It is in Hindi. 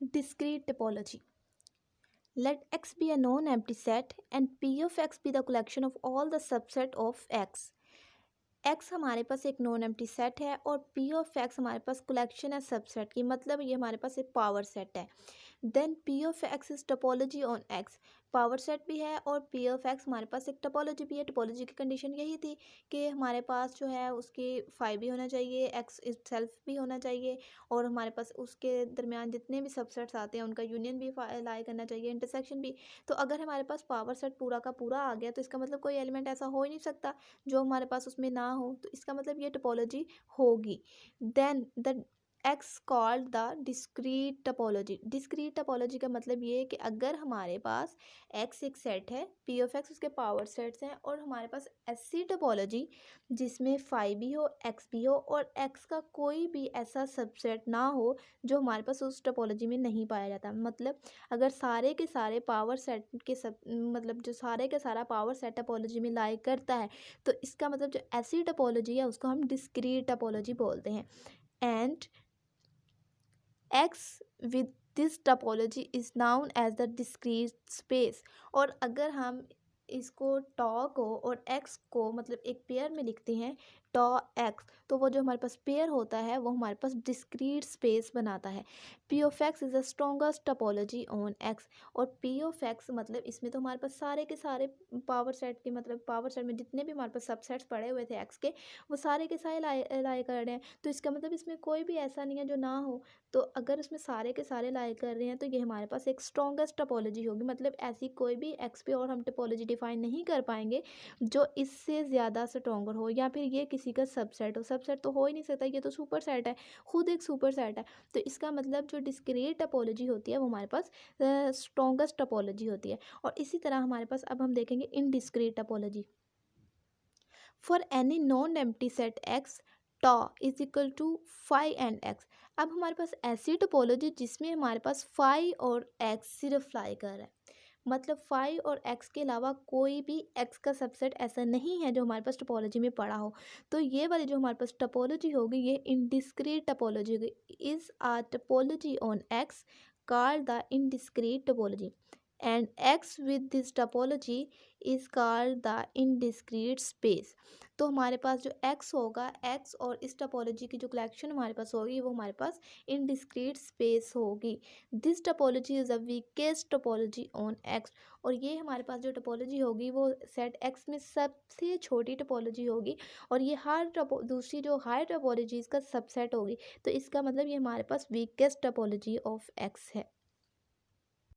Discrete topology. Let X be a non-empty set and P of X be the collection of all the subset of X. X हमारे पास एक नॉन एम्प्टी सेट है और P ऑफ X हमारे पास कलेक्शन है सबसेट की, मतलब ये हमारे पास एक पावर सेट है. Then P of X is topology on X. Power set भी है और P ऑफ X हमारे पास एक टोपोलॉजी भी है. टोपोलॉजी की कंडीशन यही थी कि हमारे पास जो है उसके फाई भी होना चाहिए, X इज सेल्फ भी होना चाहिए और हमारे पास उसके दरमियान जितने भी सबसेट्स आते हैं उनका यूनियन भी लाई करना चाहिए, इंटरसेक्शन भी. तो अगर हमारे पास पावर सेट पूरा का पूरा आ गया तो इसका मतलब कोई एलिमेंट ऐसा हो ही नहीं सकता जो हमारे पास उसमें ना हो, तो इसका मतलब ये टोपोलॉजी होगी. Then the X called the discrete topology. Discrete topology का मतलब ये है कि अगर हमारे पास एक्स एक सेट है, पी ऑफ एक्स उसके पावर सेट्स हैं और हमारे पास ऐसी टोपोलॉजी जिसमें फाई भी हो, एक्स भी हो और एक्स का कोई भी ऐसा सबसेट ना हो जो हमारे पास उस टोपोलॉजी में नहीं पाया जाता. मतलब अगर सारे के सारे पावर सेट के सब मतलब जो सारे के सारा पावर सेट टोपोलॉजी में लाई करता है तो इसका मतलब जो ऐसी टोपोलॉजी है उसको हम डिस्क्रीट टोपोलॉजी बोलते हैं. And X with this topology is known as the discrete space. और अगर हम इसको टॉ को और x को मतलब एक पेयर में लिखते हैं टॉ x, तो वो जो हमारे पास पेयर होता है वो हमारे पास डिस्क्रीट स्पेस बनाता है. P of x is the strongest topology on x. और P ऑफ x मतलब इसमें तो हमारे पास सारे के सारे पावर सेट के मतलब पावर सेट में जितने भी हमारे पास सबसेट्स पड़े हुए थे x के वो सारे के सारे लाई कर रहे हैं. तो इसका मतलब इसमें कोई भी ऐसा नहीं है जो ना हो. तो अगर उसमें सारे के सारे लाई कर रहे हैं तो ये हमारे पास एक स्ट्रॉन्गेस्ट टोपोलॉजी होगी. मतलब ऐसी कोई भी एक्स पे और हम टोपोलॉजी डिफाइन नहीं कर पाएंगे जो इससे ज़्यादा स्ट्रॉन्गर हो या फिर ये किसी का सबसेट हो. सबसेट तो हो ही नहीं सकता, ये तो सुपर सेट है, खुद एक सुपर सेट है. तो इसका मतलब जो डिस्क्रीट टोपोलॉजी होती है वो हमारे पास स्ट्रॉन्गेस्ट टोपोलॉजी होती है. और इसी तरह हमारे पास अब हम देखेंगे indiscrete topology. For any non empty set X tau is equal to phi and X. अब हमारे पास ऐसी टोपोलॉजी जिसमें हमारे पास फाई और एक्स सिर्फ लाई कर रहा है, मतलब फाई और एक्स के अलावा कोई भी एक्स का सबसेट ऐसा नहीं है जो हमारे पास टोपोलॉजी में पड़ा हो. तो ये वाली जो हमारे पास टोपोलॉजी होगी ये इनडिस्क्रीट टोपोलॉजी होगी. Is a topology on X called the indiscrete topology and X with this topology is called the indiscrete space. तो हमारे पास जो X होगा, X और इस टोपोलॉजी की जो कलेक्शन हमारे पास होगी वो हमारे पास इनडिस्क्रीट स्पेस होगी. This topology is the weakest topology on X. और ये हमारे पास जो टोपोलॉजी होगी वो सेट X में सबसे छोटी टोपोलॉजी होगी और ये हर दूसरी जो हाई टोपोलॉजीज़ का सबसेट होगी. तो इसका मतलब ये हमारे पास वीकेस्ट टोपोलॉजी ऑफ X है.